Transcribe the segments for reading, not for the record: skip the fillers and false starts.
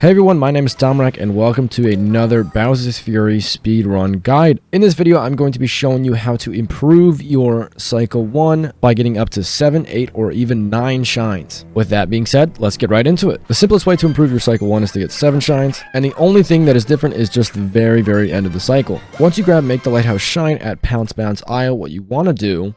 Hey everyone, my name is Talmerak and welcome to another Bowser's Fury speedrun guide. In this video, I'm going to be showing you how to improve your Cycle 1 by getting up to 7, 8, or even 9 shines. With that being said, let's get right into it. The simplest way to improve your Cycle 1 is to get 7 shines, and the only thing that is different is just the very end of the cycle. Once you grab Make the Lighthouse Shine at Pounce Bounce Isle, what you want to do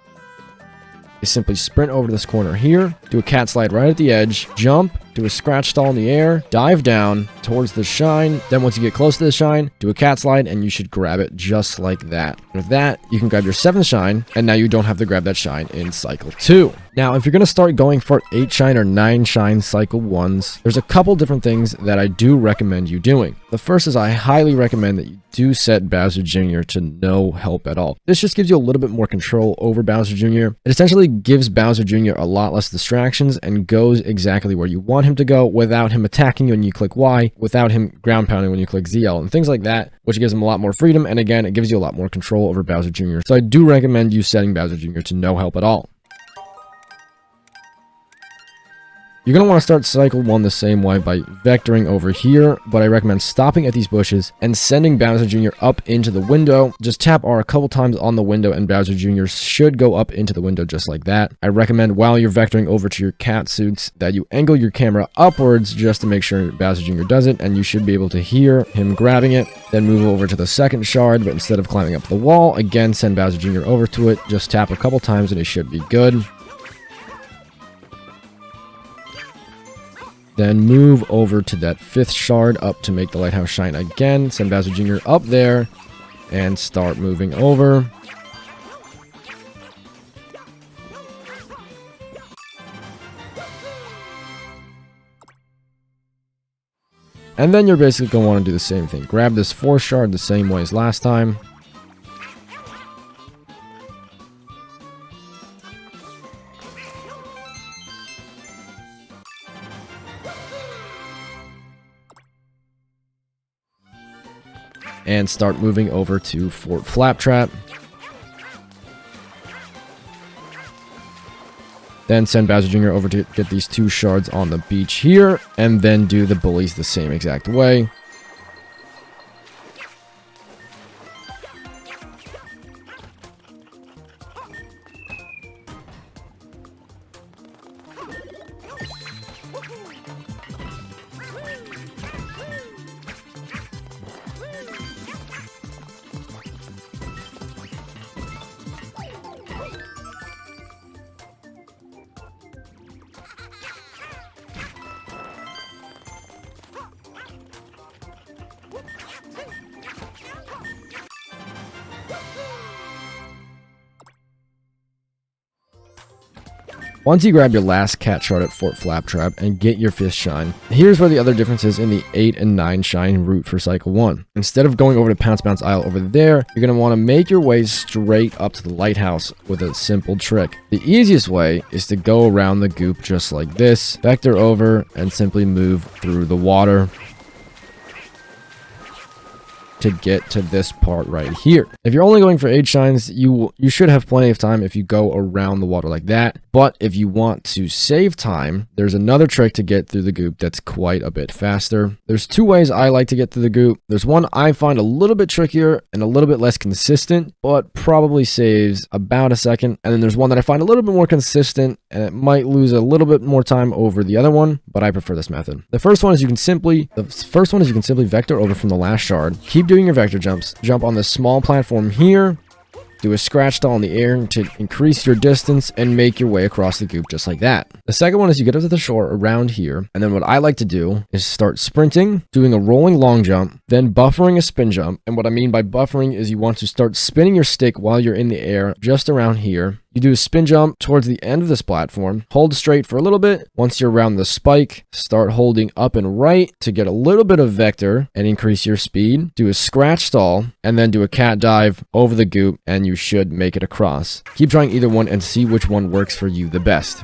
is simply sprint over to this corner here, do a cat slide right at the edge, jump, do a scratch stall in the air, dive down towards the shine. Then once you get close to the shine, do a cat slide and you should grab it just like that. With that, you can grab your 7th shine, and now you don't have to grab that shine in Cycle 2. Now, if you're going to start going for 8 shine or 9 shine Cycle 1s, there's a couple different things that I do recommend you doing. The first is I highly recommend that you do set Bowser Jr. to no help at all. This just gives you a little bit more control over Bowser Jr. It essentially gives Bowser Jr. a lot less distractions and goes exactly where you want him to go without him attacking you when you click Y, without him ground pounding when you click ZL, and things like that, which gives him a lot more freedom, and again, it gives you a lot more control over Bowser Jr. So I do recommend you setting Bowser Jr. to no help at all. You're going to want to start Cycle 1 the same way by vectoring over here, but I recommend stopping at these bushes and sending Bowser Jr. up into the window. Just tap R a couple times on the window and Bowser Jr. should go up into the window just like that. I recommend while you're vectoring over to your cat suits that you angle your camera upwards just to make sure Bowser Jr. does it, and you should be able to hear him grabbing it. Then move over to the second shard, but instead of climbing up the wall, again send Bowser Jr. over to it. Just tap a couple times and it should be good. Then move over to that 5th shard up to Make the Lighthouse Shine again. Send Bowser Jr. up there and start moving over. And then you're basically going to want to do the same thing. Grab this 4th shard the same way as last time. And start moving over to Fort Flaptrap. Then send Bowser Jr. over to get these 2 shards on the beach here, and then do the bullies the same exact way. Once you grab your last cat shard at Fort Flaptrap and get your 5th shine, here's where the other difference is in the 8 and 9 shine route for Cycle 1. Instead of going over to Pounce Bounce Isle over there, you're going to want to make your way straight up to the lighthouse with a simple trick. The easiest way is to go around the goop just like this, vector over, and simply move through the water to get to this part right here. If you're only going for 8 shines, you should have plenty of time if you go around the water like that. But if you want to save time, there's another trick to get through the goop that's quite a bit faster. There's 2 ways I like to get through the goop. There's one I find a little bit trickier and a little bit less consistent, but probably saves about a second. And then there's one that I find a little bit more consistent, and it might lose a little bit more time over the other one, but I prefer this method. The first one is you can simply vector over from the last shard. Keep doing your vector jumps. Jump on this small platform here. Do a scratch stall in the air to increase your distance and make your way across the goop just like that. The second one is you get up to the shore around here, and then what I like to do is start sprinting, doing a rolling long jump, then buffering a spin jump. And what I mean by buffering is you want to start spinning your stick while you're in the air just around here. You do a spin jump towards the end of this platform, hold straight for a little bit. Once you're around the spike, start holding up and right to get a little bit of vector and increase your speed. Do a scratch stall, and then do a cat dive over the goop, and you should make it across. Keep trying either one and see which one works for you the best.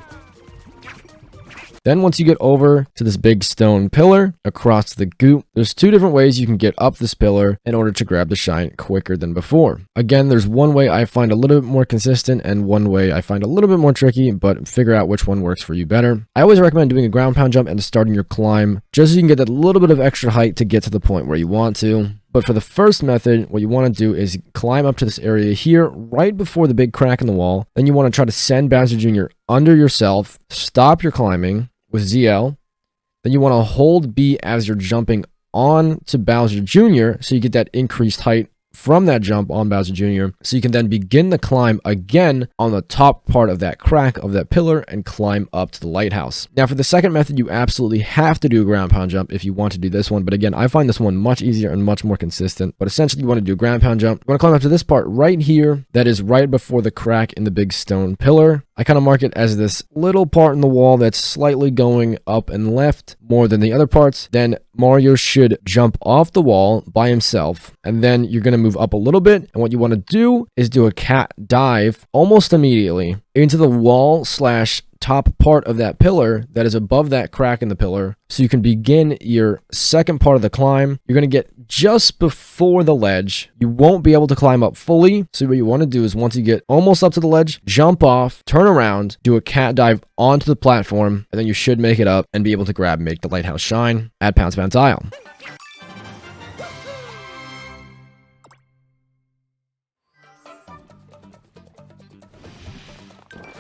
Then once you get over to this big stone pillar across the goop, there's two different ways you can get up this pillar in order to grab the shine quicker than before. Again, there's one way I find a little bit more consistent and one way I find a little bit more tricky, but figure out which one works for you better. I always recommend doing a ground pound jump and starting your climb just so you can get that little bit of extra height to get to the point where you want to. But for the first method, what you want to do is climb up to this area here right before the big crack in the wall. Then you want to try to send Bowser Jr. under yourself, stop your climbing with ZL. Then you want to hold B as you're jumping on to Bowser Jr. so you get that increased height from that jump on Bowser Jr. So you can then begin the climb again on the top part of that crack of that pillar and climb up to the lighthouse. Now for the second method, you absolutely have to do a ground pound jump if you want to do this one. But again, I find this one much easier and much more consistent. But essentially you want to do a ground pound jump. You want to climb up to this part right here that is right before the crack in the big stone pillar. I kind of mark it as this little part in the wall that's slightly going up and left more than the other parts. Then Mario should jump off the wall by himself, and then you're going to move up a little bit, and what you want to do is do a cat dive almost immediately into the wall slash top part of that pillar that is above that crack in the pillar, so you can begin your second part of the climb. You're going to get just before the ledge. You won't be able to climb up fully, so what you want to do is once you get almost up to the ledge, jump off, turn around, do a cat dive onto the platform, and then you should make it up and be able to grab and make the lighthouse shine at Pounce Bounce Isle.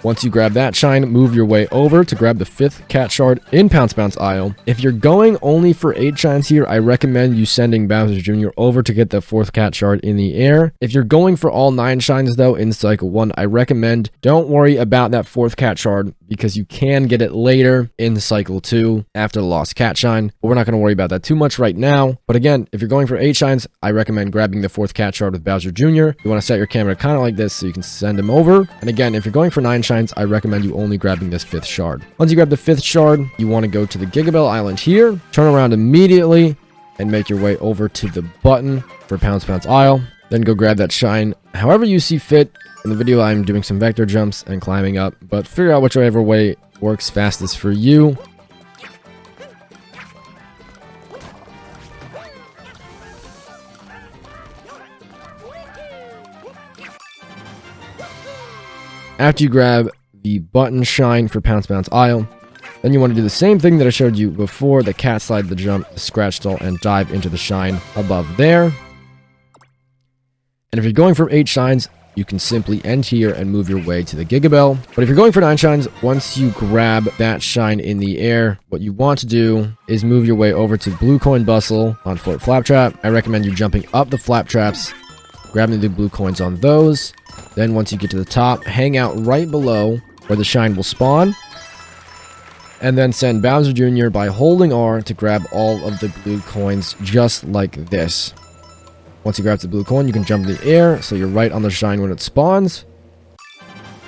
Once you grab that shine, move your way over to grab the 5th cat shard in Pounce Bounce Isle. If you're going only for 8 shines here, I recommend you sending Bowser Jr. over to get the 4th cat shard in the air. If you're going for all 9 shines though in Cycle 1, I recommend don't worry about that 4th cat shard because you can get it later in Cycle 2 after the lost cat shine. But we're not going to worry about that too much right now. But again, if you're going for 8 shines, I recommend grabbing the 4th cat shard with Bowser Jr. You want to set your camera kind of like this so you can send him over. And again, if you're going for 9 shines, I recommend you only grabbing this 5th shard. Once you grab the 5th shard, you want to go to the Gigabell Island here, turn around immediately, and make your way over to the button for Pounce Bounce Isle. Then go grab that shine however you see fit. In the video, I'm doing some vector jumps and climbing up, but figure out whichever way works fastest for you. After you grab the button shine for Pounce Bounce Isle, then you want to do the same thing that I showed you before, the cat slide, the jump, the scratch stall, and dive into the shine above there. And if you're going for 8 shines, you can simply end here and move your way to the Gigabell. But if you're going for 9 shines, once you grab that shine in the air, what you want to do is move your way over to Blue Coin Bustle on Fort Flaptrap. I recommend you jumping up the flap traps, grabbing the blue coins on those. Then once you get to the top, hang out right below where the shine will spawn. And then send Bowser Jr. by holding R to grab all of the blue coins just like this. Once you grab the blue coin, you can jump in the air so you're right on the shine when it spawns.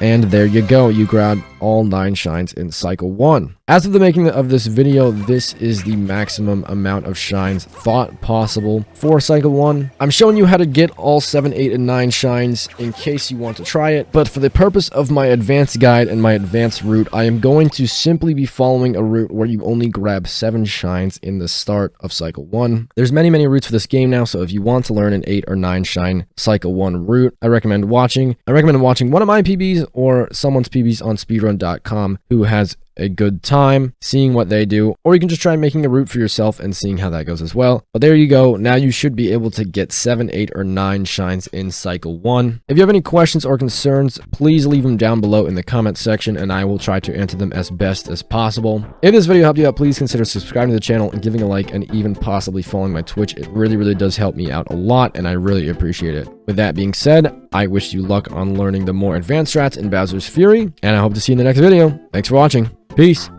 And there you go, you grabbed all 9 shines in Cycle 1. As of the making of this video, this is the maximum amount of shines thought possible for Cycle 1. I'm showing you how to get all 7, 8, and 9 shines in case you want to try it, but for the purpose of my advanced guide and my advanced route, I am going to simply be following a route where you only grab 7 shines in the start of Cycle 1. There's many routes for this game now, so if you want to learn an 8 or 9 shine Cycle 1 route, I recommend watching one of my PBs or someone's PBs on Speedrun.com who has a good time seeing what they do, or you can just try making a route for yourself and seeing how that goes as well. But there you go, now you should be able to get 7, 8, or 9 shines in Cycle 1. If you have any questions or concerns, please leave them down below in the comment section and I will try to answer them as best as possible. If this video helped you out, please consider subscribing to the channel and giving a like and even possibly following my Twitch. It really does help me out a lot and I really appreciate it. With that being said, I wish you luck on learning the more advanced strats in Bowser's Fury, and I hope to see you in the next video. Thanks for watching. Peace.